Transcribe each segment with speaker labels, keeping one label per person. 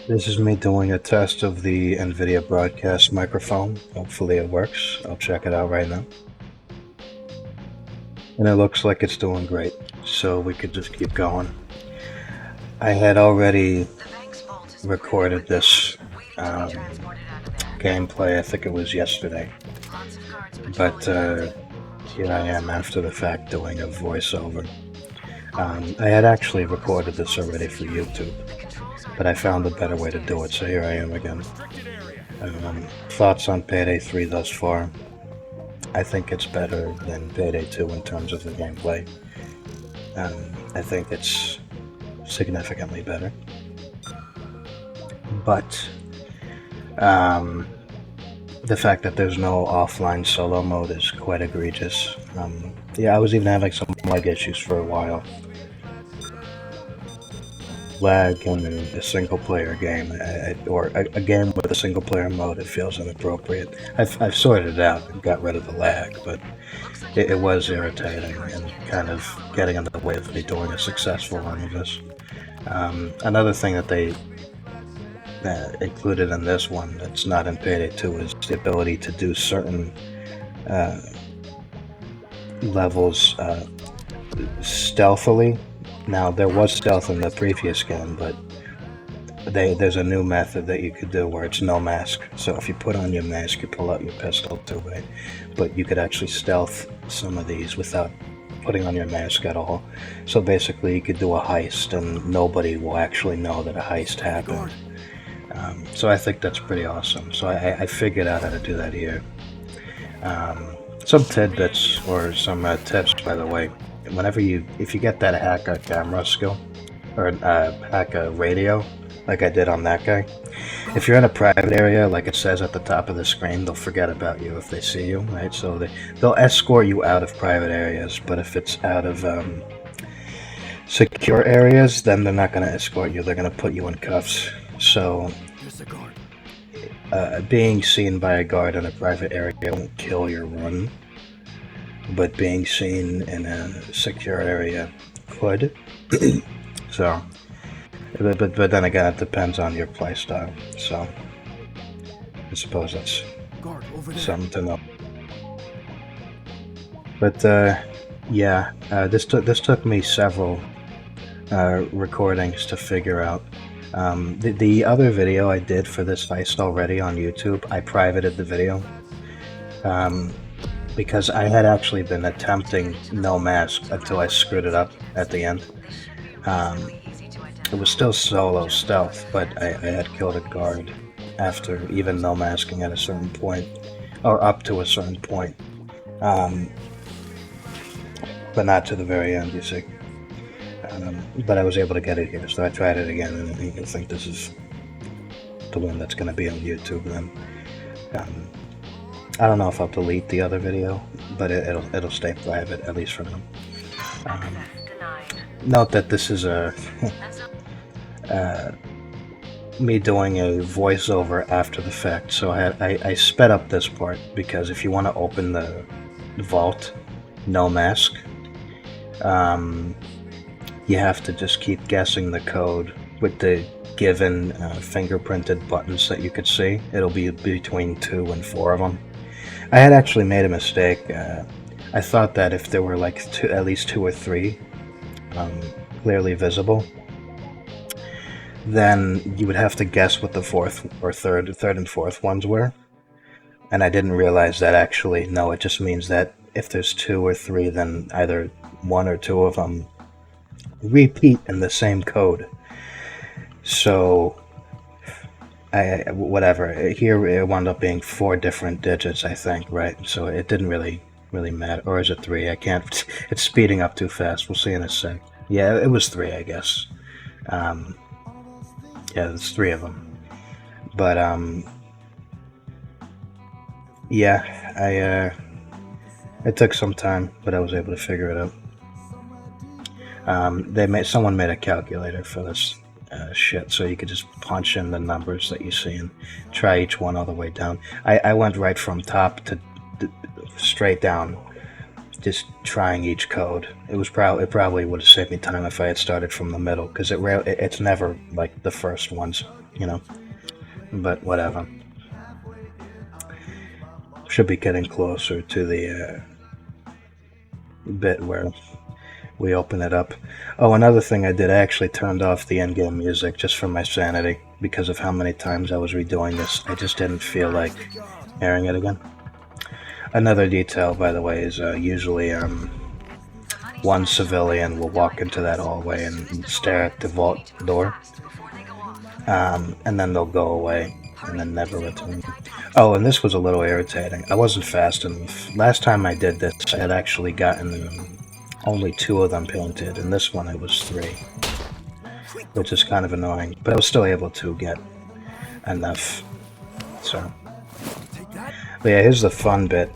Speaker 1: This is me doing a test of the NVIDIA broadcast microphone. Hopefully it works. I'll check it out right now. And it looks like it's doing great, so we could just keep going. I had already recorded this gameplay, I think it was yesterday. But here I am after the fact doing a voiceover. I had actually recorded this already for YouTube, but I found a better way to do it, so here I am again. Thoughts on Payday 3 thus far? I think it's better than Payday 2 in terms of the gameplay. I think it's significantly better. But the fact that there's no offline solo mode is quite egregious. Yeah, I was even having some lag issues for a while. Lag in a single-player game, or a game with a single-player mode, it feels inappropriate. I've sorted it out and got rid of the lag, but it was irritating and kind of getting in the way of me doing a successful run of this. Another thing that they included in this one that's not in Payday 2 is the ability to do certain levels stealthily. Now, there was stealth in the previous game, but there's a new method that you could do where it's no mask. So if you put on your mask, you pull out your pistol too, right? But you could actually stealth some of these without putting on your mask at all. So basically, you could do a heist and nobody will actually know that a heist happened. So I think that's pretty awesome. So I figured out how to do that here. Some tidbits or some tips, by the way. If you get that hacker camera skill, or hacker radio, like I did on that guy, if you're in a private area, like it says at the top of the screen, they'll forget about you if they see you, right? So they'll escort you out of private areas, but if it's out of secure areas, then they're not going to escort you. They're going to put you in cuffs. So being seen by a guard in a private area won't kill your run, but being seen in a secure area could. So, but then again, it depends on your playstyle. So, I suppose that's something to know. But yeah, this took me several recordings to figure out. The other video I did for this heist already on YouTube, I privated the video. Because I had actually been attempting no mask until I screwed it up at the end. It was still solo stealth, but I had killed a guard after even no masking at a certain point, or up to a certain point. But not to the very end, you see. But I was able to get it here, so I tried it again, and I think this is the one that's going to be on YouTube then. I don't know if I'll delete the other video, but it'll stay private, at least for now. Note that this is a me doing a voiceover after the fact, so I sped up this part, because if you want to open the vault, no mask, you have to just keep guessing the code with the given fingerprinted buttons that you could see. It'll be between 2 and 4 of them. I had actually made a mistake. I thought that if there were like at least 2 or 3 clearly visible, then you would have to guess what the third and fourth ones were. And I didn't realize that actually, no, it just means that if there's 2 or 3, then either 1 or 2 of them repeat in the same code. So whatever, here it wound up being 4 different digits, I think, right? So it didn't really matter. Or is it 3? I can't, it's speeding up too fast. We'll see in a sec. Yeah, it was 3, I guess. Yeah, there's 3 of them. But yeah, it took some time, but I was able to figure it out. Someone made a calculator for this shit, so you could just punch in the numbers that you see and try each one all the way down. I went right from top to straight down just trying each code. It probably would have saved me time if I had started from the middle, because it's never like the first ones, you know. But whatever. Should be getting closer to the bit where we open it up. Oh, another thing I did, I actually turned off the in-game music just for my sanity, because of how many times I was redoing this. I just didn't feel like hearing it again. Another detail, by the way, is usually one civilian will walk into that hallway and stare at the vault door, and then they'll go away and then never return. Oh, and this was a little irritating. I wasn't fast enough. Last time I did this, I had actually gotten only 2 of them painted, and this one it was 3, which is kind of annoying, but I was still able to get enough. So, but yeah, here's the fun bit.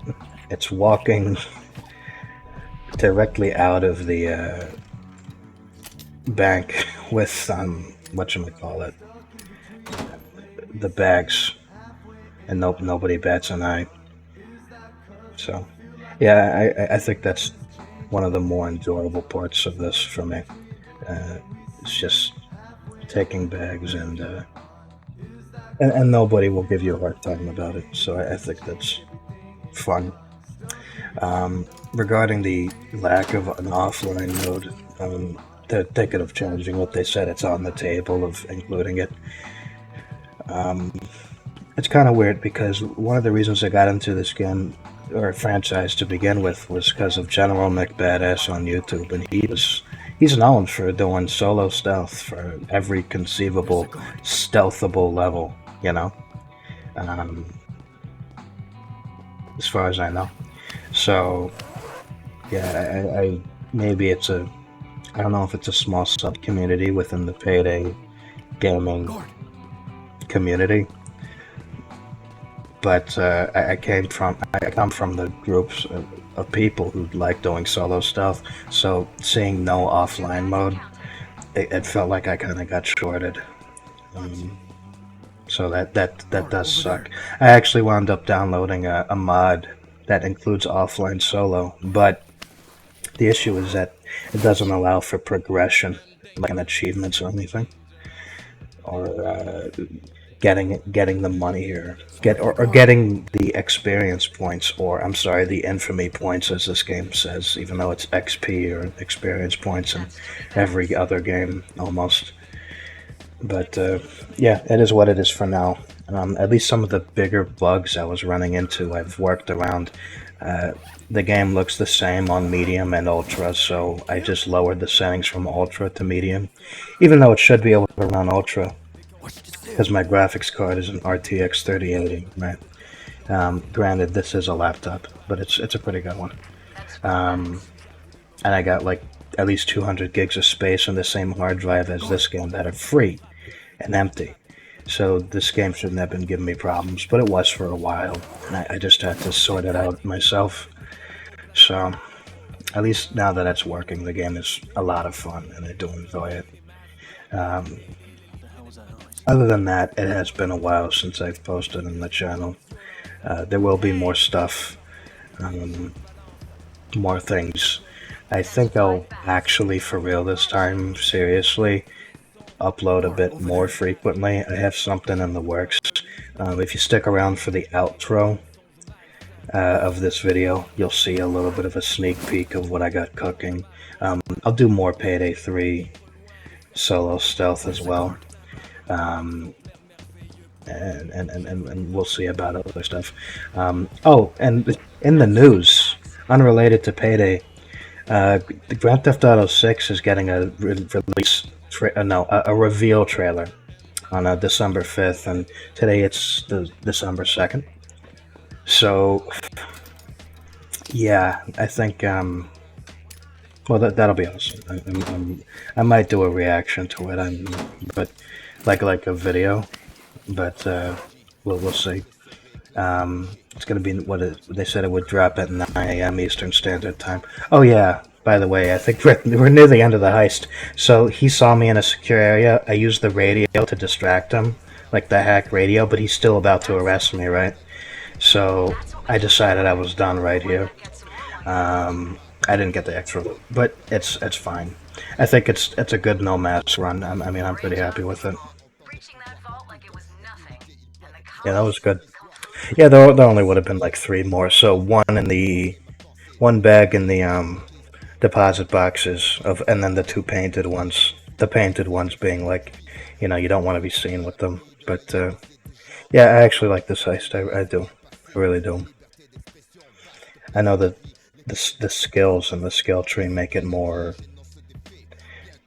Speaker 1: It's walking directly out of the bank with whatchamacallit, the bags, and nobody bats an eye. So, yeah, I think that's one of the more enjoyable parts of this for me. It's just taking bags, and nobody will give you a hard time about it. So I think that's fun. Regarding the lack of an offline mode, they're thinking of changing what they said. It's on the table of including it. It's kind of weird, because one of the reasons I got into this game or franchise to begin with was because of General McBadass on YouTube, and he's known for doing solo stealth for every conceivable stealthable level, you know, as far as I know. So yeah, I maybe I don't know if it's a small sub community within the Payday gaming community, but I come from the groups of people who like doing solo stuff. So seeing no offline mode, it felt like I kind of got shorted. So that does suck. I actually wound up downloading a mod that includes offline solo, but the issue is that it doesn't allow for progression, like in achievements or anything, or getting the money here, or getting the experience points, or I'm sorry, the infamy points, as this game says, even though it's XP or experience points in every other game almost. But yeah, it is what it is for now. At least some of the bigger bugs I was running into, I've worked around. The game looks the same on medium and ultra, so I just lowered the settings from ultra to medium, even though it should be able to run ultra, because my graphics card is an RTX 3080, right? Granted, this is a laptop, but it's a pretty good one. And I got like at least 200 gigs of space on the same hard drive as this game that are free and empty. So this game shouldn't have been giving me problems, but it was for a while, and I just had to sort it out myself. So at least now that it's working, the game is a lot of fun, and I do enjoy it. Other than that, it has been a while since I've posted on the channel. There will be more stuff, more things. I think I'll actually, for real this time, seriously, upload a bit more frequently. I have something in the works. If you stick around for the outro of this video, you'll see a little bit of a sneak peek of what I got cooking. I'll do more Payday 3 solo stealth as well. And we'll see about other stuff. Oh, and in the news, unrelated to Payday, the Grand Theft Auto 6 is getting a a reveal trailer on December 5th, and today it's the December 2nd. So, yeah, I think, well, that'll be awesome. I might do a reaction to it, but like a video, but we'll see. It's going to be they said it would drop at 9 a.m. Eastern Standard Time. Oh yeah, by the way, I think we're near the end of the heist. So he saw me in a secure area. I used the radio to distract him, like the hack radio, but he's still about to arrest me, right? So I decided I was done right here. I didn't get the extra, but it's fine. I think it's a good no mask run. I mean, I'm pretty happy with it. Yeah, that was good. Yeah, there only would have been like three more. So one bag in the deposit boxes of, and then the two painted ones. The painted ones being like, you don't want to be seen with them. But yeah, I actually like this heist. I do. I really do. I know that the skills and the skill tree make it more.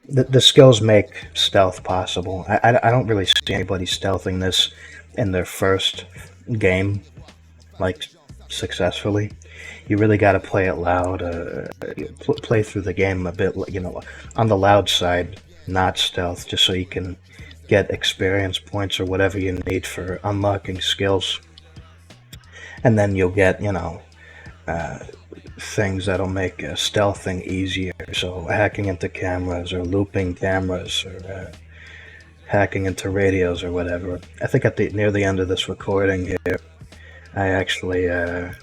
Speaker 1: The skills make stealth possible. I don't really see anybody stealthing this in their first game, like successfully. You really got to play it loud, play through the game a bit, on the loud side, not stealth, just so you can get experience points or whatever you need for unlocking skills. And then you'll get, things that'll make stealthing easier. So hacking into cameras or looping cameras or hacking into radios or whatever. I think near the end of this recording here, I actually I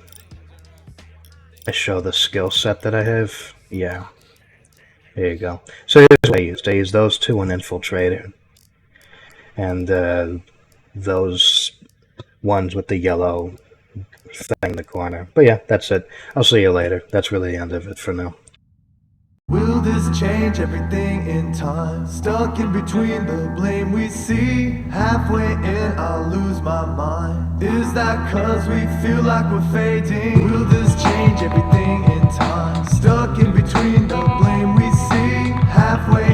Speaker 1: show the skill set that I have. Yeah, there you go. So here's what I used. I used those two in Infiltrator, and those ones with the yellow thing in the corner. But yeah, that's it. I'll see you later. That's really the end of it for now.
Speaker 2: Will this change everything in time? Stuck in between the blame we see. Halfway in, I'll lose my mind. Is that cause we feel like we're fading? Will this change everything in time? Stuck in between the blame we see. Halfway